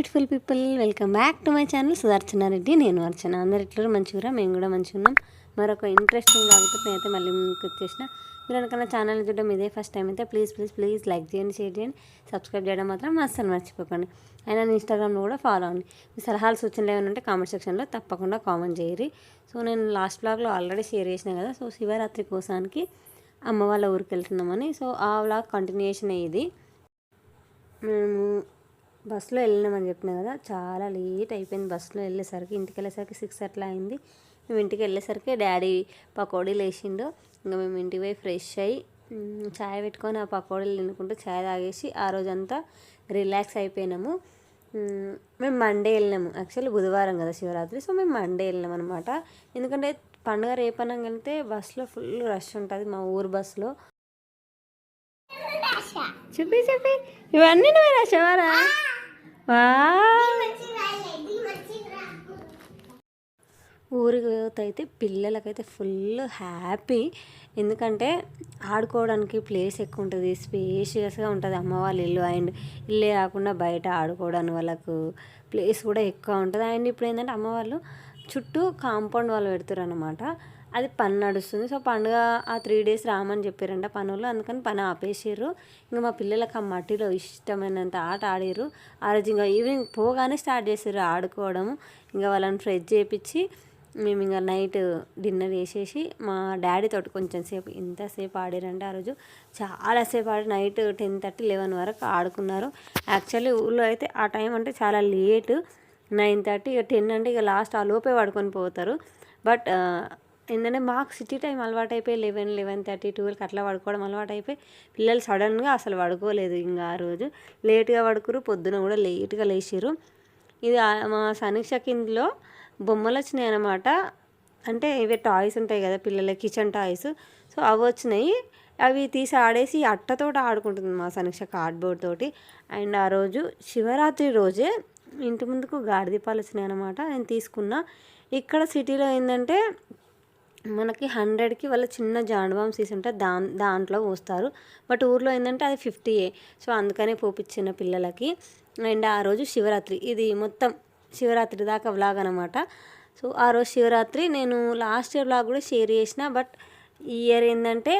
Beautiful people, welcome back to my channel Sudarshana Reddy. నేను అర్చన. అందరు ఇట్లా మంచిగా, మేము కూడా మంచిగా ఉన్నాం. మరొక ఇంట్రెస్టింగ్ లాగుతూ నేనైతే మళ్ళీ మీకు వచ్చేసిన. మీరు అనుకున్న ఛానల్ చూడడం ఇదే ఫస్ట్ టైం అయితే ప్లీజ్ లైక్ చేయండి, షేర్ చేయండి, సబ్స్క్రైబ్ చేయడం మాత్రం అస్సలు మర్చిపోకండి. అయినా ఇన్స్టాగ్రామ్లో కూడా ఫాలో అవ్వండి. మీ సలహాలు సూచనలు ఏమైనా ఉంటే కామెంట్ సెక్షన్లో తప్పకుండా కామెంట్ చేయరి. సో నేను లాస్ట్ బ్లాగ్లో ఆల్రెడీ షేర్ చేసినా కదా. సో శివరాత్రి కోసానికి అమ్మ వాళ్ళ ఊరికి వెళ్తున్నామని. సో ఆ వ్లాగ్ కంటిన్యూషన్ ఇది. మేము బస్సులో వెళ్ళినామని చెప్పినా కదా, చాలా లేట్ అయిపోయింది. బస్సులో వెళ్ళేసరికి ఇంటికి వెళ్ళేసరికి 6 అట్లా అయింది. మేము ఇంటికి వెళ్ళేసరికి డాడీ పకోడీలు వేసిండు. ఇంకా మేము ఇంటికి పోయి ఫ్రెష్ అయ్యి చాయ్ పెట్టుకొని ఆ పకోడీలు తినుకుంటూ చాయ్ తాగేసి ఆ రోజంతా రిలాక్స్ అయిపోయినాము. మేము మండే వెళ్ళినాము. యాక్చువల్లీ బుధవారం కదా శివరాత్రి. సో మేము మండే వెళ్ళినాం అనమాట. ఎందుకంటే పండుగ రేపనం వెళ్తే బస్సులో ఫుల్ రష్ ఉంటుంది. మా ఊరు బస్సులో చెప్పి ఇవన్నీ నువ్వే రాసావారా? ఊరికి అయితే పిల్లలకైతే ఫుల్ హ్యాపీ. ఎందుకంటే ఆడుకోవడానికి ప్లేస్ ఎక్కువ ఉంటుంది, స్పేషియస్గా ఉంటుంది అమ్మ వాళ్ళ ఇల్లు. అండ్ ఇల్లే కాకుండా బయట ఆడుకోవడానికి వాళ్ళకు ప్లేస్ కూడా ఎక్కువ ఉంటుంది. అండ్ ఇప్పుడు ఏంటంటే అమ్మ వాళ్ళు చుట్టూ కాంపౌండ్ వాళ్ళు పెడతారు అనమాట. అది పని నడుస్తుంది. సో పండుగ ఆ 3 days రామని చెప్పారంట పనులు. అందుకని పని ఆపేసారు. ఇంకా మా పిల్లలకు ఆ మట్టిలో ఇష్టమైనంత ఆట ఆడారు. ఆ రోజు ఇంకా ఈవినింగ్ పోగానే స్టార్ట్ చేసారు ఆడుకోవడము. ఇంకా వాళ్ళని ఫ్రెష్ చేయించి మేము ఇంకా నైట్ డిన్నర్ చేసేసి మా డాడీ తోటి కొంచెం సేపు ఎంతసేపు ఆడారంటే ఆ రోజు చాలాసేపు ఆడి నైట్ 10:30, 11 వరకు ఆడుకున్నారు. యాక్చువల్లీ ఊళ్ళో అయితే ఆ టైం అంటే చాలా లేటు, 9:30, ఇక 10 అంటే ఇక లాస్ట్ ఆ లోపే పడుకొని పోతారు. బట్ ఏంటంటే మాకు సిటీ టైం అలవాటు అయిపోయి 11, 11:30, 12కి అట్లా పడుకోవడం అలవాటు అయిపోయి పిల్లలు సడన్గా అసలు పడుకోలేదు. ఇంకా ఆ రోజు లేట్గా పడుకురు, పొద్దున కూడా లేట్గా లేచారు. ఇది మా సమీక్ష కిందలో బొమ్మలు వచ్చినాయి అన్నమాట. అంటే ఇవే టాయ్స్ ఉంటాయి కదా పిల్లల కిచెన్ టాయ్స్. సో అవి వచ్చినాయి. అవి తీసి ఆడేసి అట్టతోటి ఆడుకుంటుంది మా సమీక్ష, కార్డ్బోర్డ్ తోటి. అండ్ ఆ రోజు శివరాత్రి రోజే ఇంటి ముందుకు గాడి దీపాలు వచ్చినాయి అన్నమాట. నేను తీసుకున్నా. ఇక్కడ సిటీలో ఏంటంటే మనకి 100కి వాళ్ళ చిన్న జాండబామ్ సీస్ ఉంటే దాంట్లో పోస్తారు. బట్ ఊర్లో ఏంటంటే అది 50. సో అందుకనే పోపించిన పిల్లలకి. అండ్ ఆ రోజు శివరాత్రి, ఇది మొత్తం శివరాత్రి దాకా వ్లాగ్ అనమాట. సో ఆ రోజు శివరాత్రి నేను లాస్ట్ ఇయర్ వ్లాగ్ కూడా షేర్ చేసిన. బట్ ఈ ఇయర్ ఏంటంటే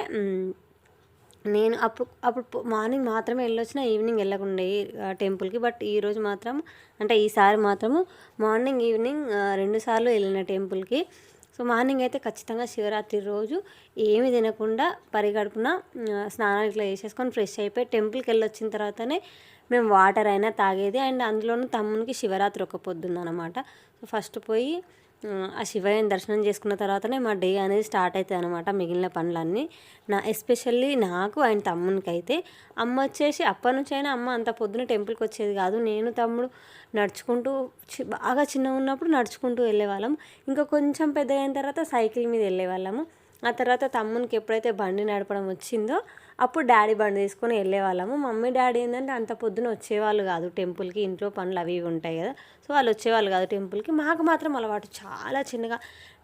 నేను అప్పుడు మార్నింగ్ మాత్రమే వెళ్ళొచ్చిన, ఈవినింగ్ వెళ్ళకుండే టెంపుల్కి. బట్ ఈరోజు మాత్రం అంటే ఈసారి మాత్రము మార్నింగ్ ఈవినింగ్ 2 సార్లు వెళ్ళిన టెంపుల్కి. సో మార్నింగ్ అయితే ఖచ్చితంగా శివరాత్రి రోజు ఏమి తినకుండా పరిగడుపున స్నానాలు ఇట్లా చేసేసుకొని ఫ్రెష్ అయిపోయి టెంపుల్కి వెళ్ళి వచ్చిన తర్వాతనే మేము వాటర్ అయినా తాగేది. అండ్ అందులోనూ తమ్మునికి శివరాత్రి ఒక పొద్దుందనమాట. సో ఫస్ట్ పోయి ఆ శివయ్యని దర్శనం చేసుకున్న తర్వాతనే మా డే అనేది స్టార్ట్ అవుతుంది అనమాట. మిగిలిన పనులన్నీ ఎస్పెషల్లీ నాకు అండ్ తమ్మునికి అయితే. అమ్మ వచ్చేసి అప్పటి నుంచి అయినా అమ్మ అంత పొద్దున టెంపుల్కి వచ్చేది కాదు. నేను తమ్ముడు నడుచుకుంటూ బాగా చిన్నగా ఉన్నప్పుడు నడుచుకుంటూ వెళ్ళేవాళ్ళం. ఇంకా కొంచెం పెద్దగా అయిన తర్వాత సైకిల్ మీద వెళ్ళేవాళ్ళము. ఆ తర్వాత తమ్మునికి ఎప్పుడైతే బండి నడపడం వచ్చిందో అప్పుడు డాడీ బండి తీసుకొని వెళ్ళేవాళ్ళము. మమ్మీ డాడీ ఏంటంటే అంత పొద్దున వచ్చేవాళ్ళు కాదు టెంపుల్కి, ఇంట్లో పనులు అవి ఇవి ఉంటాయి కదా. సో వాళ్ళు వచ్చేవాళ్ళు కాదు టెంపుల్కి. మాకు మాత్రం అలవాటు చాలా చిన్నగా.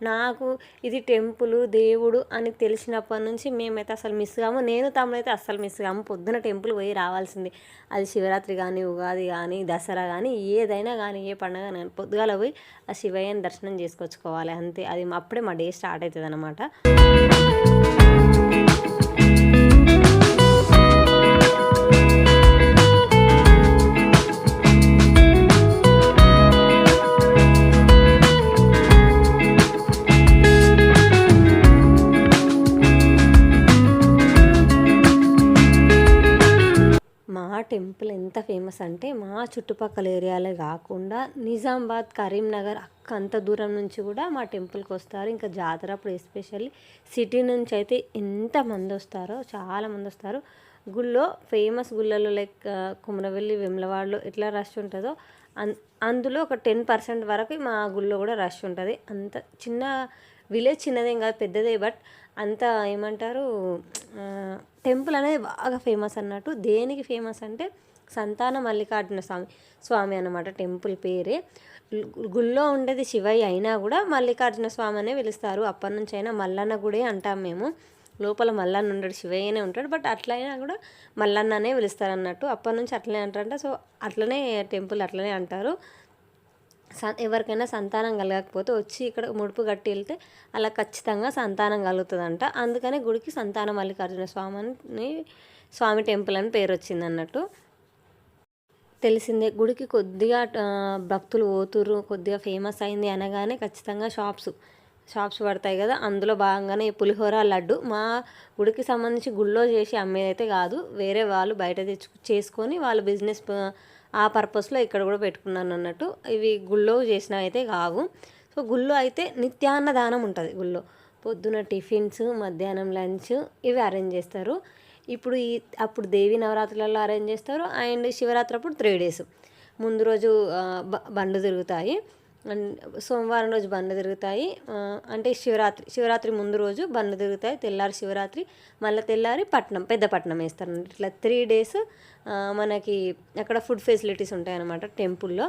నాకు ఇది టెంపుల్ దేవుడు అని తెలిసినప్పటి నుంచి మేమైతే అసలు మిస్ కాము. నేను తమ్ముడైతే అస్సలు మిస్ కాము. పొద్దున టెంపుల్ పోయి రావాల్సింది. అది శివరాత్రి కానీ, ఉగాది కానీ, దసరా కానీ, ఏదైనా కానీ, ఏ పండుగ కానీ పొద్దుగాల పోయి ఆ శివయ్యని దర్శనం చేసుకొచ్చుకోవాలి అంతే. అది అప్పుడే మా డే స్టార్ట్ అవుతుంది అనమాట. టెంపుల్ ఎంత ఫేమస్ అంటే మా చుట్టుపక్కల ఏరియాలే కాకుండా నిజామాబాద్, కరీంనగర్ అంత దూరం నుంచి కూడా మా టెంపుల్కి వస్తారు. ఇంకా జాతర అప్పుడు ఎస్పెషల్లీ సిటీ నుంచి అయితే ఎంతమంది వస్తారో, చాలామంది వస్తారు. గుళ్ళో ఫేమస్ గుళ్ళలో లైక్ కుమరవెల్లి, వెమ్లవాడలో ఎట్లా రష్ ఉంటుందో అందులో ఒక 10% వరకు మా గుళ్ళో కూడా రష్ ఉంటుంది. అంత చిన్న విలేజ్, చిన్నదేం కాదు పెద్దదే. బట్ అంత ఏమంటారు టెంపుల్ అనేది బాగా ఫేమస్ అన్నట్టు. దేనికి ఫేమస్ అంటే సంతాన మల్లికార్జున స్వామి అన్నమాట టెంపుల్ పేరే. గుళ్ళో ఉండేది శివయ్య అయినా కూడా మల్లికార్జున స్వామి అనే పిలుస్తారు. అప్పటి నుంచి అయినా మల్లన్న గుడి అంటాం మేము. లోపల మల్లన్న ఉంటాడు, శివయ్యనే ఉంటాడు. బట్ అట్లయినా కూడా మల్లన్ననే పిలుస్తారు అన్నట్టు. అప్పటి నుంచి అట్లనే అంటారంట. సో అట్లనే టెంపుల్ అట్లనే అంటారు. ఎవరికైనా సంతానం కలగకపోతే వచ్చి ఇక్కడ ముడుపు కట్టి వెళ్తే అలా ఖచ్చితంగా సంతానం కలుగుతుందంట. అందుకనే గుడికి సంతాన మల్లికార్జున స్వామి టెంపుల్ అని పేరు వచ్చింది అన్నట్టు. తెలిసిందే గుడికి కొద్దిగా భక్తులు పోతుర్రు, కొద్దిగా ఫేమస్ అయింది అనగానే ఖచ్చితంగా షాప్స్ పడతాయి కదా. అందులో భాగంగానే పులిహోర లడ్డు మా గుడికి సంబంధించి గుళ్ళో చేసి అమ్మేదైతే కాదు, వేరే వాళ్ళు బయట చేసుకొని వాళ్ళు బిజినెస్ ఆ పర్పస్లో ఇక్కడ కూడా పెట్టుకున్నాను అన్నట్టు. ఇవి గుళ్ళో చేసినవి అయితే కావు. సో గుళ్ళో అయితే నిత్యాన్నదానం ఉంటుంది. గుళ్ళో పొద్దున టిఫిన్స్, మధ్యాహ్నం లంచ్ ఇవి అరేంజ్ చేస్తారు. అప్పుడు దేవి నవరాత్రులలో అరేంజ్ చేస్తారు. అండ్ శివరాత్రి అప్పుడు 3 days ముందు రోజు బండ్లు తిరుగుతాయి. సోమవారం రోజు బండ్లు తిరుగుతాయి. అంటే శివరాత్రి ముందు రోజు బండ్లు తిరుగుతాయి. తెల్లారి శివరాత్రి, మళ్ళీ తెల్లారి పెద్ద పట్నం వేస్తారు. ఇట్లా 3 days మనకి అక్కడ ఫుడ్ ఫెసిలిటీస్ ఉంటాయన్నమాట టెంపుల్లో.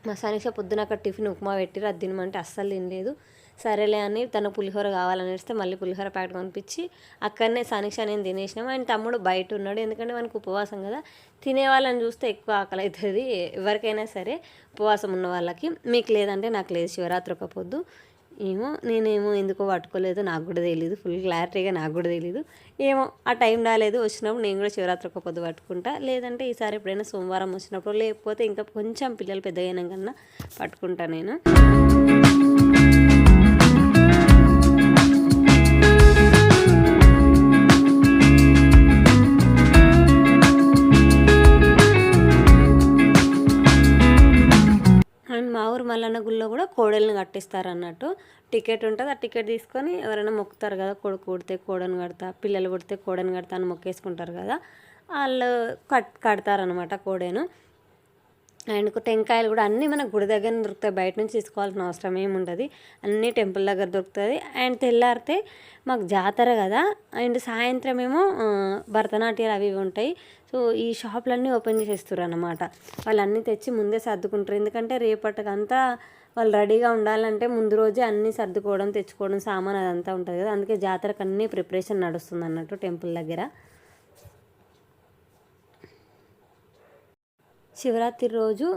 మా సానిక్ష పొద్దున అక్కడ టిఫిన్ ఉప్మా పెట్టిరు, అది తినమంటే అస్సలు తినలేదు. సరేలే అని తన పులిహోర కావాలనిస్తే మళ్ళీ పులిహోర ప్యాకెట్ పంపించి అక్కడనే సానిక్ష నేను తినేసినాము. ఆయన తమ్ముడు బయట ఉన్నాడు, ఎందుకంటే మనకు ఉపవాసం కదా. తినేవాళ్ళని చూస్తే ఎక్కువ ఆకలి అవుతుంది ఎవరికైనా సరే, ఉపవాసం ఉన్న వాళ్ళకి. మీకు లేదంటే నాకు లేదు, శివరాత్రి ఒక పొద్దు. నేనేమో ఎందుకో పట్టుకోలేదు, నాకు కూడా తెలియదు, ఫుల్ క్లారిటీగా నాకు కూడా తెలీదు. ఏమో ఆ టైం రాలేదు. వచ్చినప్పుడు నేను కూడా శివరాత్రి ఒక పొద్దు పట్టుకుంటా, లేదంటే ఈసారి ఎప్పుడైనా సోమవారం వచ్చినప్పుడు, లేకపోతే ఇంకా కొంచెం పిల్లలు పెద్దగైనా కన్నా పట్టుకుంటా నేను. అండ్ మా ఊరు మల్లన్న గుళ్ళో కూడా కోడల్ని కట్టిస్తారు అన్నట్టు. టికెట్ ఉంటుంది, ఆ టికెట్ తీసుకొని ఎవరైనా మొక్కుతారు కదా, కొడుకు పుడితే కోడని కడతా, పిల్లలు పుడితే కోడని కడతా అని మొక్కేసుకుంటారు కదా, వాళ్ళు కడతారనమాట కోడేను. అండ్ టెంకాయలు కూడా అన్నీ మన గుడి దగ్గర దొరుకుతాయి, బయట నుంచి తీసుకోవాల్సిన అవసరం ఏముంటుంది, అన్నీ టెంపుల్ దగ్గర దొరుకుతుంది. అండ్ తెల్లారితే మాకు జాతర కదా, అండ్ సాయంత్రం ఏమో భరతనాట్యాలు అవి ఉంటాయి. సో ఈ షాపులన్నీ ఓపెన్ చేసేస్తారు అన్నమాట. వాళ్ళన్నీ తెచ్చి ముందే సర్దుకుంటారు, ఎందుకంటే రేపటికంతా వాళ్ళు రెడీగా ఉండాలంటే ముందు రోజే అన్నీ సర్దుకోవడం, తెచ్చుకోవడం, సామాన్ అదంతా ఉంటుంది కదా. అందుకే జాతరకు అన్నీ ప్రిపరేషన్ నడుస్తుంది అన్నట్టు టెంపుల్ దగ్గర. శివరాత్రి రోజు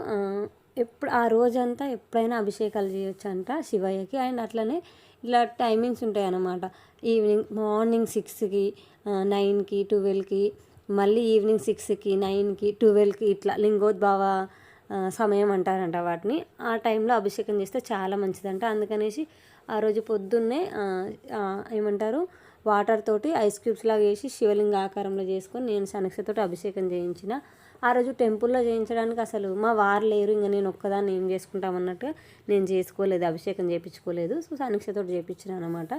ఆ రోజంతా ఎప్పుడైనా అభిషేకాలు చేయొచ్చు అంట శివయ్యకి. అండ్ అట్లనే ఇలా టైమింగ్స్ ఉంటాయి అన్నమాట. మార్నింగ్ 6కి, 9కి, 12కి, మళ్ళీ ఈవినింగ్ 6కి, 9కి, 12కి ఇట్లా లింగోద్భవ సమయం అంటారంట వాటిని. ఆ టైంలో అభిషేకం చేస్తే చాలా మంచిదంట. అందుకనేసి ఆ రోజు పొద్దున్నే ఏమంటారు వాటర్ తోటి ఐస్ క్యూబ్స్ లాగా వేసి శివలింగ ఆకారంలో చేసుకొని నేను సనక్షతోటి అభిషేకం చేయించిన. ఆ రోజు టెంపుల్లో చేయించడానికి అసలు మా వారు లేరు, ఇంకా నేను ఒక్కదాన్ని ఏం చేసుకుంటామన్నట్టుగా నేను చేసుకోలేదు, అభిషేకం చేయించుకోలేదు. సో సనక్షతోటి చేయించిన అనమాట.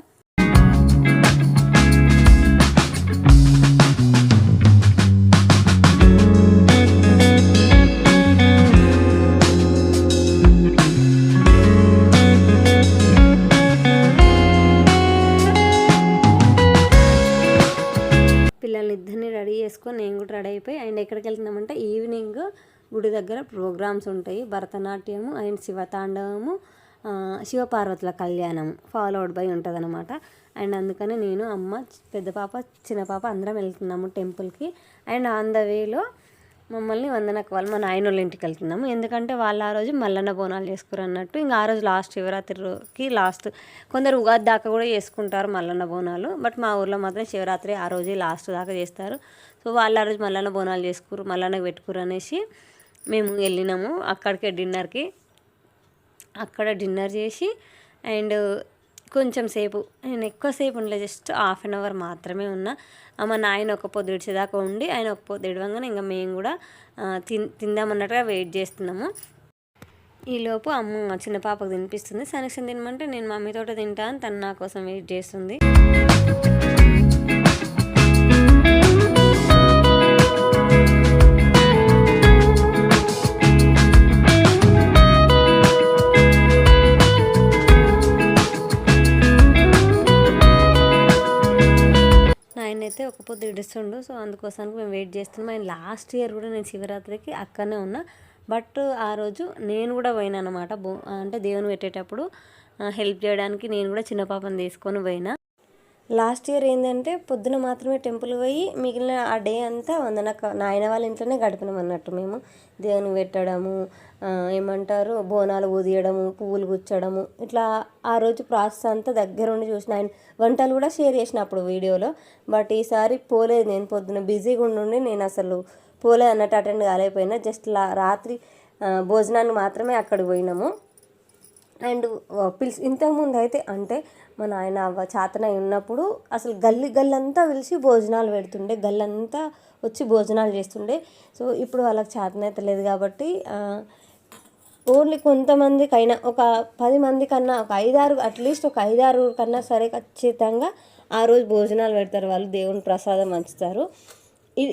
ఇద్దరిని రెడీ చేసుకొని నేను కూడా రెడీ అయిపోయి, అండ్ ఎక్కడికి వెళ్తున్నామంటే ఈవినింగ్ గుడి దగ్గర ప్రోగ్రామ్స్ ఉంటాయి, భరతనాట్యము అండ్ శివతాండవము, శివపార్వతుల కళ్యాణం ఫాలోడ్ బై ఉంటుంది అనమాట. అండ్ అందుకని నేను, అమ్మ, పెద్ద పాప, చిన్న పాప అందరం వెళ్తున్నాము టెంపుల్కి. అండ్ ఆన్ ద వేలో మమ్మల్ని వందనక్క వాళ్ళు మా నాయనోళ్ళ ఇంటికి వెళ్తున్నాము, ఎందుకంటే వాళ్ళు ఆ రోజు మల్లన్న బోనాలు చేసుకురు అన్నట్టు. ఇంకా ఆ రోజు లాస్ట్ శివరాత్రికి కొందరు ఉగాది దాకా కూడా చేసుకుంటారు మల్లన్న బోనాలు. బట్ మా ఊర్లో మాత్రం శివరాత్రి ఆ రోజే లాస్ట్ దాకా చేస్తారు. సో వాళ్ళు ఆ రోజు మల్లన్న బోనాలు చేసుకురు, మల్లన్నకు పెట్టుకురు అనేసి మేము వెళ్ళినాము అక్కడికే డిన్నర్కి. అక్కడ డిన్నర్ చేసి అండ్ కొంచెం సేపు, నేను ఎక్కువసేపు ఉండలేదు, జస్ట్ 1/2 hour మాత్రమే ఉన్నా. మా నాయన ఒక పొద్దు ఇడిచేదాకా ఉండి, ఆయన ఒక పొద్దు ఇడవంగానే ఇంకా మేము కూడా తిందామన్నట్టుగా వెయిట్ చేస్తున్నాము. ఈలోపు అమ్మ చిన్న పాపకు తినిపిస్తుంది. సనక్షన్ తినమంటే నేను మమ్మీతోట తింటా అని తను నా కోసం వెయిట్ చేస్తుంది. అయితే ఒక పొద్దు ఇడుస్తుండు. సో అందుకోసానికి మేము వెయిట్ చేస్తున్నాం. అండ్ లాస్ట్ ఇయర్ కూడా నేను శివరాత్రికి అక్కడనే ఉన్నా. బట్ ఆ రోజు నేను కూడా పోయినా అనమాట. అంటే దేవుని పెట్టేటప్పుడు హెల్ప్ చేయడానికి నేను కూడా చిన్న పాపను తీసుకొని పోయినా. లాస్ట్ ఇయర్ ఏంటంటే పొద్దున మాత్రమే టెంపుల్ పోయి మిగిలిన ఆ డే అంతా నాయన వాళ్ళ ఇంట్లోనే గడిపినాం అన్నట్టు మేము. దేవునికి పెట్టడము, ఏమంటారు, బోనాలు ఊదియడము, పువ్వులు గుచ్చడము, ఇట్లా ఆ రోజు ప్రాసెస్ అంతా దగ్గరుండి చూసిన. ఆయన వంటలు కూడా షేర్ చేసిన అప్పుడు వీడియోలో. బట్ ఈసారి పోలేదు, నేను పొద్దున బిజీగా ఉండి నేను అసలు పోలేదు అన్నట్టు, అటెండ్ కాలేకపోయినా. జస్ట్ రాత్రి భోజనాన్ని మాత్రమే అక్కడికి పోయినాము. అండ్ ఇంతకుముందు అయితే అంటే మా నాయన అవ్వ చాతనై ఉన్నప్పుడు అసలు గల్లంతా పిలిచి భోజనాలు పెడుతుండే, గల్లంతా వచ్చి భోజనాలు చేస్తుండే. సో ఇప్పుడు వాళ్ళకి చాతనైతే లేదు కాబట్టి ఓన్లీ కొంతమందికైనా, ఒక 10 మంది కన్నా, ఒక 5-6, అట్లీస్ట్ ఒక 5-6 కన్నా సరే ఖచ్చితంగా ఆ రోజు భోజనాలు పెడతారు వాళ్ళు, దేవుని ప్రసాదం పంచుతారు.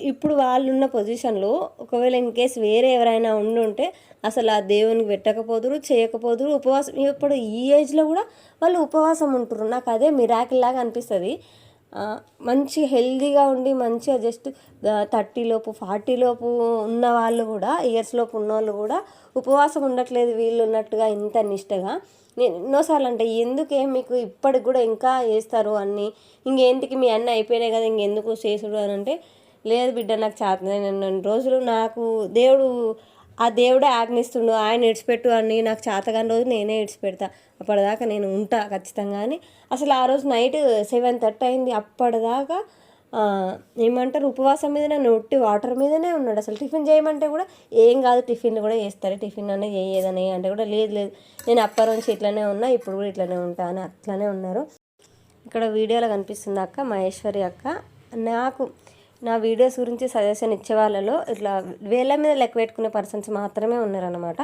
ఇప్పుడు వాళ్ళు ఉన్న పొజిషన్లో ఒకవేళ ఇన్ కేస్ వేరే ఎవరైనా ఉండుంటే అసలు ఆ దేవునికి పెట్టకపోదురు, చేయకపోదురు, ఉపవాసం. ఇప్పుడు ఈ ఏజ్లో కూడా వాళ్ళు ఉపవాసం ఉంటున్నారు. నాకు అదే మిరాకిల్ లాగా అనిపిస్తుంది. మంచి హెల్దీగా ఉండి మంచిగా జస్ట్ 30 లోపు 40 లోపు ఉన్న వాళ్ళు కూడా, ఇయర్స్ లోపు ఉన్న వాళ్ళు కూడా ఉపవాసం ఉండట్లేదు వీళ్ళు ఉన్నట్టుగా, ఇంత నిష్టగా. నేను ఎన్నోసార్లు అంటే ఎందుకే మీకు ఇప్పటికి కూడా ఇంకా చేస్తారు అన్నీ, ఇంకేంటికి మీ అన్నీ అయిపోయినాయి కదా ఇంకెందుకు చేసుడు అని అంటే, లేదు బిడ్డ నాకు చేతనే, నేను రోజులు నాకు ఆ దేవుడే ఆజ్ఞిస్తుండు, ఆయన ఇడిచిపెట్టు అని. నాకు చేతగాని రోజు నేనే ఇడిచిపెడతా, అప్పటిదాకా నేను ఉంటా ఖచ్చితంగా అని. అసలు ఆ రోజు నైట్ 7:30 అయింది, అప్పటిదాకా ఏమంటారు ఉపవాసం మీదనే, ఒట్టి వాటర్ మీదనే ఉన్నాడు. అసలు టిఫిన్ చేయమంటే కూడా ఏం కాదు, టిఫిన్ కూడా చేస్తారు, టిఫిన్ అనే చేయదని అంటే కూడా లేదు నేను అప్పటి నుంచి ఇట్లనే ఉన్నా, ఇప్పుడు కూడా ఇట్లనే ఉంటా అని అట్లనే ఉన్నారు. ఇక్కడ వీడియోలో కనిపిస్తుంది అక్క, మహేశ్వరి అక్క. నా వీడియోస్ గురించి సజెషన్ ఇచ్చే వాళ్ళలో ఇట్లా వేళ్ళ మీద లెక్క పెట్టుకునే పర్సన్స్ మాత్రమే ఉన్నారనమాట.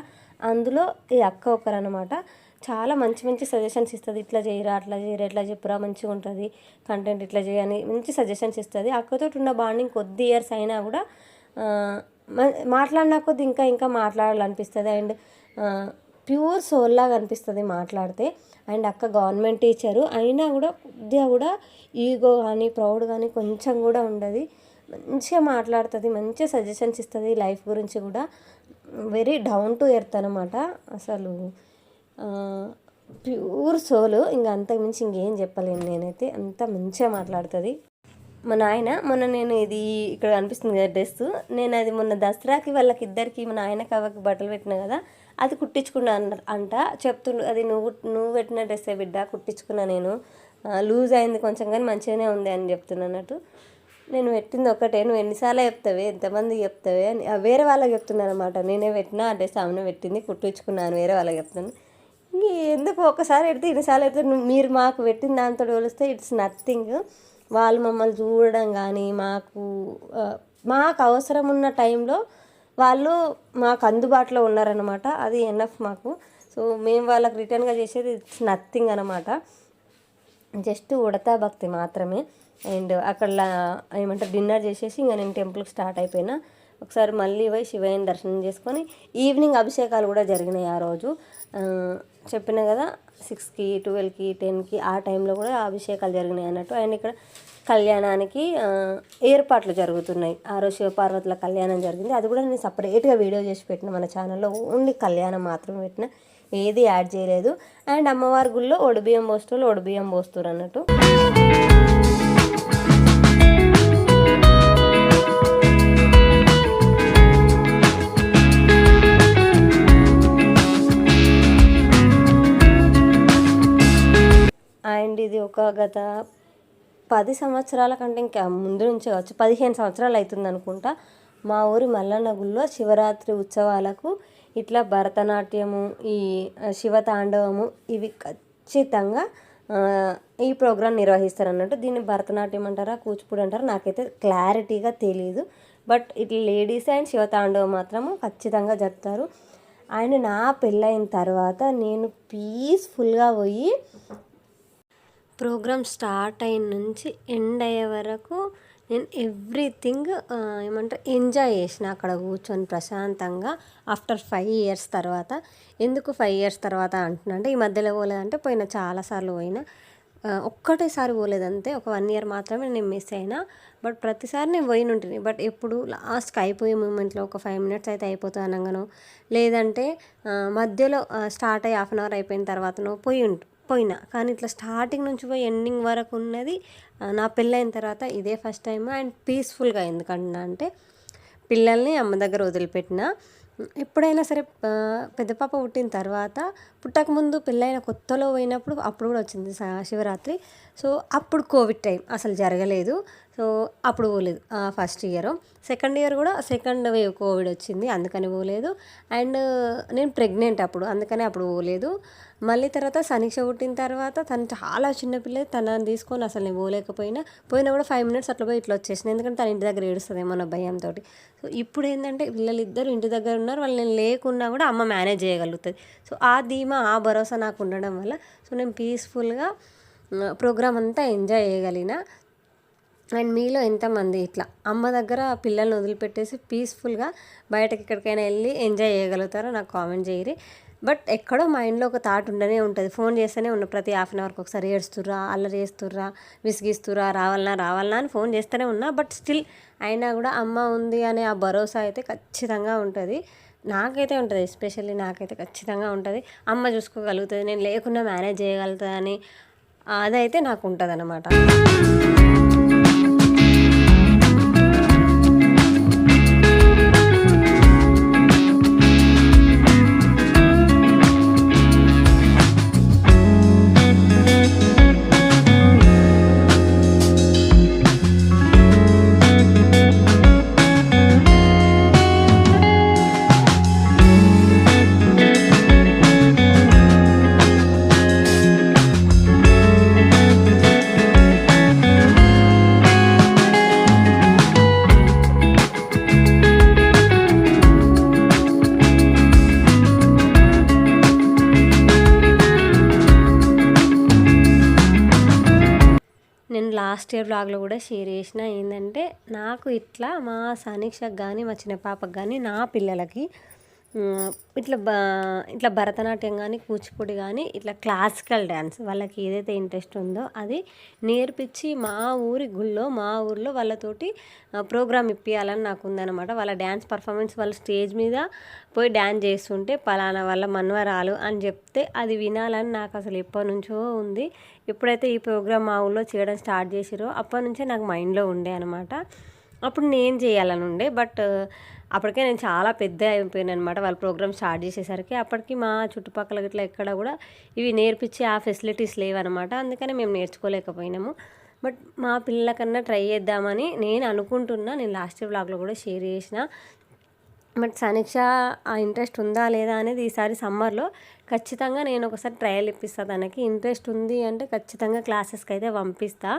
అందులో ఈ అక్క ఒకరనమాట. చాలా మంచి సజెషన్స్ ఇస్తుంది. ఇట్లా చేయరా, అట్లా చేయరా, ఇట్లా చెప్పురా, మంచిగా ఉంటుంది కంటెంట్, ఇట్లా చేయని మంచి సజెషన్స్ ఇస్తుంది. అక్కతో ఉన్న బాండింగ్ కొద్ది ఇయర్స్ అయినా కూడా మాట్లాడినా కొద్ది ఇంకా మాట్లాడాలనిపిస్తుంది. అండ్ ప్యూర్ సోల్ లాగా అనిపిస్తుంది మాట్లాడితే. అండ్ అక్క గవర్నమెంట్ టీచరు అయినా కూడా కొద్దిగా కూడా ఈగో కానీ ప్రౌడ్ కానీ కొంచెం కూడా ఉండదు. మంచిగా మాట్లాడుతుంది, మంచిగా సజెషన్స్ ఇస్తుంది లైఫ్ గురించి కూడా. వెరీ డౌన్ టు ఎర్త్ అనమాట. అసలు ప్యూర్ సోలు, ఇంకా అంతకుమించి ఇంకేం చెప్పలేను నేనైతే. అంత మంచిగా మాట్లాడుతుంది. మా నాయన మొన్న నేను ఇది ఇక్కడ కనిపిస్తుంది కదా డ్రెస్, నేను అది మొన్న దసరాకి వాళ్ళకిద్దరికి మా నాయన కవ్వకి బట్టలు పెట్టినా కదా, అది కుట్టించుకున్నా అంట. చెప్తుండు, అది నువ్వు పెట్టిన డ్రెస్సే బిడ్డ, కుట్టించుకున్నా నేను, లూజ్ అయింది కొంచెం కానీ మంచిగానే ఉంది అని చెప్తున్నట్టు. నేను పెట్టింది ఒకటే, నువ్వు ఎన్నిసార్లు చెప్తావే, ఎంతమందికి చెప్తావే అని వేరే వాళ్ళకి చెప్తున్నాను అనమాట. నేనే పెట్టినా ఆ డ్రెస్ ఆమెనే పెట్టింది, కుట్టించుకున్నాను, వేరే వాళ్ళకి చెప్తాను. ఎందుకు ఒకసారి పెడితే ఇన్నిసార్లు పెడితే మీరు మాకు పెట్టిన దాంతో పోలిస్తే ఇట్స్ నథింగ్. వాళ్ళు మమ్మల్ని చూడడం కానీ, మాకు అవసరం ఉన్న టైంలో వాళ్ళు మాకు అందుబాటులో ఉన్నారనమాట. అది ఎనఫ్ మాకు. సో మేము వాళ్ళకి రిటర్న్గా చేసేది ఇట్స్ నథింగ్ అనమాట. జస్ట్ ఉడతా భక్తి మాత్రమే. అండ్ అక్కడ ఏమంటారు డిన్నర్ చేసేసి ఇంకా నేను టెంపుల్కి స్టార్ట్ అయిపోయినా. ఒకసారి మళ్ళీ పోయి శివయ్యని దర్శనం చేసుకొని ఈవినింగ్ అభిషేకాలు కూడా జరిగినాయి ఆ రోజు. చెప్పిన కదా 6కి 12కి 10కి ఆ టైంలో కూడా అభిషేకాలు జరిగినాయి అన్నట్టు. అండ్ ఇక్కడ కళ్యాణానికి ఏర్పాట్లు జరుగుతున్నాయి. ఆ రోజు శివపార్వతుల కళ్యాణం జరిగింది. అది కూడా నేను సపరేట్గా వీడియో చేసి పెట్టిన మన ఛానల్లో. ఓన్లీ కళ్యాణం మాత్రమే పెట్టిన, ఏది యాడ్ చేయలేదు. అండ్ అమ్మవారి గుళ్ళో ఒడిబియ్యం పోస్తారు అన్నట్టు. అండ్ ఇది ఒక గత 10 సంవత్సరాల కంటే ఇంకా ముందు నుంచే కావచ్చు, 15 సంవత్సరాలు అవుతుంది అనుకుంటా. మా ఊరి మల్లన్న గుళ్ళో శివరాత్రి ఉత్సవాలకు ఇట్లా భరతనాట్యము, ఈ శివతాండవము, ఇవి ఖచ్చితంగా ఈ ప్రోగ్రాం నిర్వహిస్తారు అన్నట్టు. దీన్ని భరతనాట్యం అంటారా, కూచిపూడి అంటారా, నాకైతే క్లారిటీగా తెలీదు. బట్ ఇట్లా లేడీస్ అండ్ శివతాండవం మాత్రము ఖచ్చితంగా జరుపుతారు. అండ్ నా పెళ్ళైన తర్వాత నేను పీస్ఫుల్గా పోయి ప్రోగ్రామ్ స్టార్ట్ అయిన నుంచి ఎండ్ అయ్యే వరకు నేను ఎవ్రీథింగ్ ఎంజాయ్ చేసిన అక్కడ కూర్చొని ప్రశాంతంగా. ఆఫ్టర్ 5 ఇయర్స్ తర్వాత. ఎందుకు 5 ఇయర్స్ తర్వాత అంటున్నా అంటే, ఈ మధ్యలో పోలేదంటే పోయిన చాలాసార్లు పోయినా, ఒక్కటేసారి పోలేదంతే. ఒక 1 ఇయర్ మాత్రమే నేను మిస్ అయినా. బట్ ప్రతిసారి నేను పోయిన ఉంటుంది. బట్ ఎప్పుడు లాస్ట్కి అయిపోయే మూమెంట్లో ఒక 5 మినిట్స్ అయితే అయిపోతుంది అనగానో, లేదంటే మధ్యలో స్టార్ట్ అయ్యి 1/2 అవర్ అయిపోయిన తర్వాతనో పోయినా, కానీ ఇట్లా స్టార్టింగ్ నుంచి పోయి ఎండింగ్ వరకు ఉన్నది నా పెళ్ళైన తర్వాత ఇదే ఫస్ట్ టైం. అండ్ పీస్ఫుల్గా ఎందుకన్నా అంటే పిల్లల్ని అమ్మ దగ్గర వదిలిపెట్టిన. ఎప్పుడైనా సరే పెద్ద పాప పుట్టిన తర్వాత, పుట్టకముందు పెళ్ళైన కొత్తలో పోయినప్పుడు అప్పుడు కూడా వచ్చింది శివరాత్రి. సో అప్పుడు కోవిడ్ టైం అసలు జరగలేదు. సో అప్పుడు పోలేదు ఫస్ట్ ఇయర్. సెకండ్ ఇయర్ కూడా సెకండ్ వేవ్ కోవిడ్ వచ్చింది, అందుకని పోలేదు. అండ్ నేను ప్రెగ్నెంట్ అప్పుడు, అందుకని అప్పుడు పోలేదు. మళ్ళీ తర్వాత సనీక్ష పుట్టిన తర్వాత తను చాలా చిన్నపిల్ల, తనని తీసుకొని అసలు నేను పోయినా కూడా 5 minutes అట్లా పోయి ఇట్లా వచ్చేసిన, ఎందుకంటే తన ఇంటి దగ్గర ఏడుస్తుందేమో నా భయంతో. సో ఇప్పుడు ఏంటంటే పిల్లలిద్దరు ఇంటి దగ్గర ఉన్నారు, వాళ్ళు నేను లేకున్నా కూడా అమ్మ మేనేజ్ చేయగలుగుతుంది. సో ఆ ధీమా, ఆ భరోసా నాకు ఉండడం వల్ల సో నేను పీస్ఫుల్గా ప్రోగ్రామ్ అంతా ఎంజాయ్ చేయగలిగిన. అండ్ మీలో ఎంతమంది ఇట్లా అమ్మ దగ్గర పిల్లల్ని వదిలిపెట్టేసి పీస్ఫుల్గా బయటకి ఎక్కడికైనా వెళ్ళి ఎంజాయ్ చేయగలుగుతారో నాకు కామెంట్ చేయరి. బట్ ఎక్కడో మైండ్లో ఒక థాట్ ఉండనే ఉంటుంది, ఫోన్ చేస్తూనే ఉన్న ప్రతి హాఫ్ అన్ అవర్కి ఒకసారి ఏడుస్తుర్రా, అల్లరి చేస్తుర్రా, విసిగిస్తుర్రా, రావాలన్నా అని ఫోన్ చేస్తూనే ఉన్నా. బట్ స్టిల్ అయినా కూడా అమ్మ ఉంది అనే ఆ భరోసా అయితే ఖచ్చితంగా ఉంటుంది. నాకైతే ఉంటుంది, ఎస్పెషల్లీ నాకైతే ఖచ్చితంగా ఉంటుంది. అమ్మ చూసుకోగలుగుతుంది, నేను లేకున్నా మేనేజ్ చేయగలుగుతుందని అదైతే నాకు ఉంటుంది అన్నమాట. నేను లాస్ట్ ఇయర్ బ్లాగ్లో కూడా షేర్ చేసిన ఏంటంటే, నాకు ఇట్లా మా సనీక్షకు కానీ మా చిన్న పాపకు కానీ నా పిల్లలకి ఇట్లా భరతనాట్యం కానీ కూచిపూడి కానీ ఇట్లా క్లాసికల్ డ్యాన్స్ వాళ్ళకి ఏదైతే ఇంట్రెస్ట్ ఉందో అది నేర్పించి మా ఊర్లో వాళ్ళతోటి ప్రోగ్రామ్ ఇప్పించాలని నాకు ఉందన్నమాట. వాళ్ళ డ్యాన్స్ పర్ఫార్మెన్స్ వాళ్ళ స్టేజ్ మీద పోయి డ్యాన్స్ చేస్తుంటే పలానా వాళ్ళ మన్వరాలు అని చెప్తే అది వినాలని నాకు అసలు ఎప్పటి నుంచో ఉంది. ఎప్పుడైతే ఈ ప్రోగ్రామ్ మా ఊళ్ళో చేయడం స్టార్ట్ చేసిరో అప్పటి నుంచే నాకు మైండ్లో ఉండే అనమాట. అప్పుడు నేను చేయాలని ఉండే, బట్ అప్పటికే నేను చాలా పెద్ద అయిపోయాను అనమాట వాళ్ళు ప్రోగ్రామ్ స్టార్ట్ చేసేసరికి. అప్పటికి మా చుట్టుపక్కల ఇట్లా ఎక్కడ కూడా ఇవి నేర్పించే ఆ ఫెసిలిటీస్ లేవన్నమాట, అందుకని మేము నేర్చుకోలేకపోయినాము. బట్ మా పిల్లలకన్నా ట్రై చేద్దామని నేను అనుకుంటున్నా. నేను లాస్ట్ వ్లాగ్లో కూడా షేర్ చేసిన. బట్ సనీక్ష ఆ ఇంట్రెస్ట్ ఉందా లేదా అనేది ఈసారి సమ్మర్లో ఖచ్చితంగా నేను ఒకసారి ట్రయల్ ఇప్పిస్తాను. తనకి ఇంట్రెస్ట్ ఉంది అంటే ఖచ్చితంగా క్లాసెస్కి అయితే పంపిస్తా.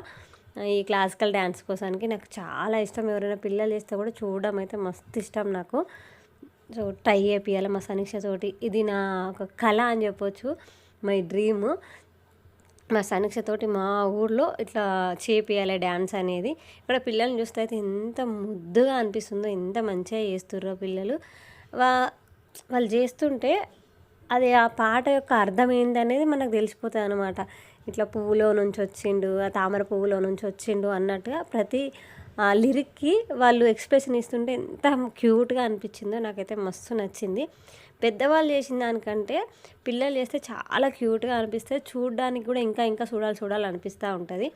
ఈ క్లాసికల్ డ్యాన్స్ కోసానికి నాకు చాలా ఇష్టం. ఎవరైనా పిల్లలు చేస్తే కూడా చూడడం అయితే మస్తు ఇష్టం నాకు. సో ట్రై చేయాలి మా సనీక్ష తోటి, ఇది నా ఒక కళ అని చెప్పొచ్చు, మై డ్రీమ్. మా సనీక్షతోటి మా ఊర్లో ఇట్లా చేపియాలి డ్యాన్స్ అనేది. ఇక్కడ పిల్లల్ని చూస్తే అయితే ఎంత ముద్దుగా అనిపిస్తుందో, ఎంత మంచిగా చేస్తుర్రో పిల్లలు. వాళ్ళు చేస్తుంటే అది ఆ పాట యొక్క అర్థం ఏందనేది మనకు తెలిసిపోతుంది అనమాట. ఇట్లా పువ్వులో నుంచి వచ్చిండు, ఆ తామర పువ్వులో నుంచి వచ్చిండు అన్నట్టుగా ప్రతి లిరిక్కి వాళ్ళు ఎక్స్ప్రెషన్ ఇస్తుంటే ఎంత క్యూట్గా అనిపించిందో నాకైతే మస్తు నచ్చింది. పెద్దవాళ్ళు చేసిన దానికంటే పిల్లలు చేస్తే చాలా క్యూట్గా అనిపిస్తుంది, చూడడానికి కూడా ఇంకా చూడాలనిపిస్తూ ఉంటుంది.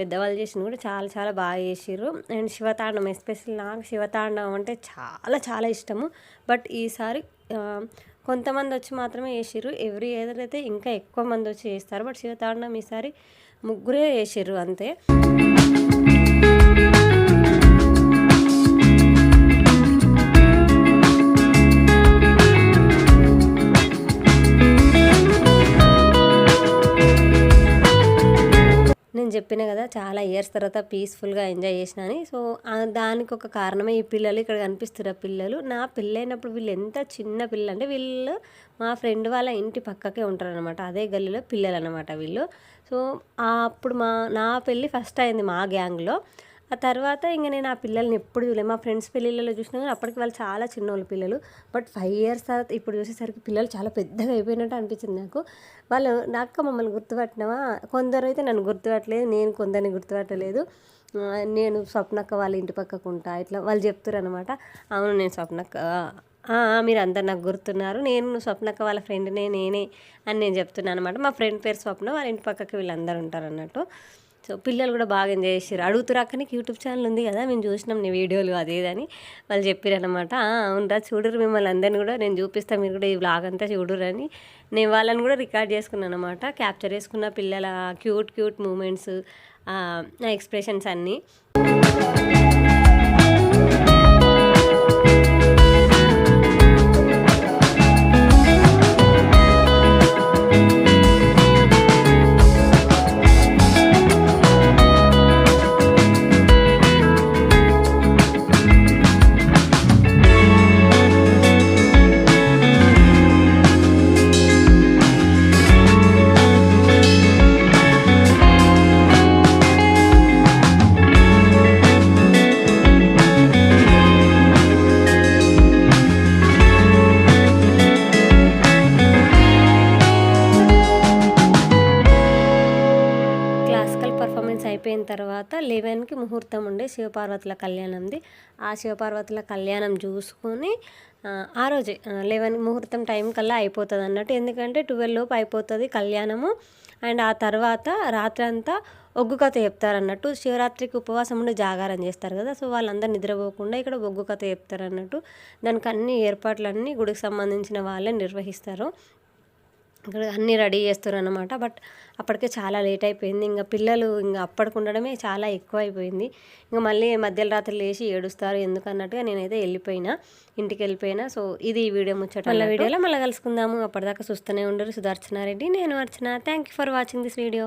పెద్దవాళ్ళు చేసిన కూడా చాలా చాలా బాగా చేసిర్రు. అండ్ శివతాండవం, ఎస్పెషల్లీ నాకు శివతాండవం అంటే చాలా చాలా ఇష్టము. బట్ ఈసారి కొంతమంది వచ్చి మాత్రమే చేసిర్రు, ఎవ్రీ ఇయర్ అయితే ఇంకా ఎక్కువ మంది వచ్చి చేస్తారు. బట్ శివతాండవం ఈసారి ముగ్గురే చేసిర్రు అంతే. నేను చెప్పిన కదా చాలా ఇయర్స్ తర్వాత పీస్ఫుల్గా ఎంజాయ్ చేసిన అని. సో దానికి ఒక కారణమే ఈ పిల్లలు ఇక్కడ కనిపిస్తున్న పిల్లలు. నా పెళ్ళైనప్పుడు వీళ్ళు ఎంత చిన్న పిల్లలు అంటే, వీళ్ళు మా ఫ్రెండ్ వాళ్ళ ఇంటి పక్కకే ఉంటారనమాట, అదే గల్లీలో పిల్లలు అనమాట వీళ్ళు. సో అప్పుడు నా పెళ్ళి ఫస్ట్ అయింది మా గ్యాంగ్లో. ఆ తర్వాత ఇంకా నేను ఆ పిల్లల్ని ఎప్పుడు చూడలేదు. మా ఫ్రెండ్స్ పెళ్ళిళ్ళలో చూసినా కానీ అప్పటికి వాళ్ళు చాలా చిన్నోళ్ళు పిల్లలు. బట్ 5 years తర్వాత ఇప్పుడు చూసేసరికి పిల్లలు చాలా పెద్దగా అయిపోయినట్టు అనిపించింది నాకు. వాళ్ళు నాకు మమ్మల్ని గుర్తుపట్టినవా, కొందరు అయితే నన్ను గుర్తుపట్టలేదు, నేను కొందరిని గుర్తుపట్టలేదు. నేను స్వప్నక్క వాళ్ళ ఇంటి పక్కకు ఉంటా ఇట్లా వాళ్ళు చెప్తారు అనమాట. అవును నేను స్వప్నక్క మీరందరు నాకు గుర్తున్నారు, నేను స్వప్నక్క వాళ్ళ ఫ్రెండ్నే నేనే అని నేను చెప్తున్నాను అనమాట. మా ఫ్రెండ్ పేరు స్వప్న, వాళ్ళ ఇంటి పక్కకి వీళ్ళందరూ ఉంటారు అన్నట్టు. సో పిల్లలు కూడా బాగా ఎంజాయ్ చేసారు. అడుగుతురు అక్క నీకు యూట్యూబ్ ఛానల్ ఉంది కదా, మేము చూసినాం నీ వీడియోలు అదేదని వాళ్ళు చెప్పారనమాట. అవునరా చూడరు, మిమ్మల్ని అందరిని కూడా నేను చూపిస్తాను, మీరు కూడా ఈ వ్లాగ్ అంతా చూడరు అని నేను వాళ్ళని కూడా రికార్డ్ చేసుకున్నాను అనమాట. క్యాప్చర్ చేసుకున్న పిల్లల క్యూట్ మూమెంట్స్, నా ఎక్స్ప్రెషన్స్ అన్నీ. అయిపోయిన తర్వాత 11కి ముహూర్తం ఉండే శివపార్వతుల కళ్యాణంది. ఆ శివపార్వతుల కళ్యాణం చూసుకొని ఆ రోజే 11 ముహూర్తం టైం కల్లా అయిపోతుంది అన్నట్టు. ఎందుకంటే 12 లోపు అయిపోతుంది కళ్యాణము. అండ్ ఆ తర్వాత రాత్రి అంతా ఒగ్గు కథ చెప్తారన్నట్టు. శివరాత్రికి ఉపవాసం ఉండి జాగారం చేస్తారు కదా, సో వాళ్ళందరూ నిద్రపోకుండా ఇక్కడ ఒగ్గు కథ చెప్తారు అన్నట్టు. దానికి అన్ని ఏర్పాట్లన్నీ గుడికి సంబంధించిన వాళ్ళే నిర్వహిస్తారు. ఇక్కడ అన్నీ రెడీ చేస్తారు అన్నమాట. బట్ అప్పటికే చాలా లేట్ అయిపోయింది. ఇంకా పిల్లలు ఇంకా అప్పటికి ఉండడమే చాలా ఎక్కువ అయిపోయింది. ఇంకా మళ్ళీ మధ్యలో రాత్రి లేచి ఏడుస్తారు ఎందుకన్నట్టుగా నేనైతే ఇంటికి వెళ్ళిపోయినా. సో ఇది ఈ వీడియో ముచ్చట. మళ్ళీ వీడియోలో మళ్ళీ కలుసుకుందాము. అప్పటిదాకా చూస్తూనే ఉండరు. సుదర్శనారెడ్డి, నేను Archana. Thank you for watching this video.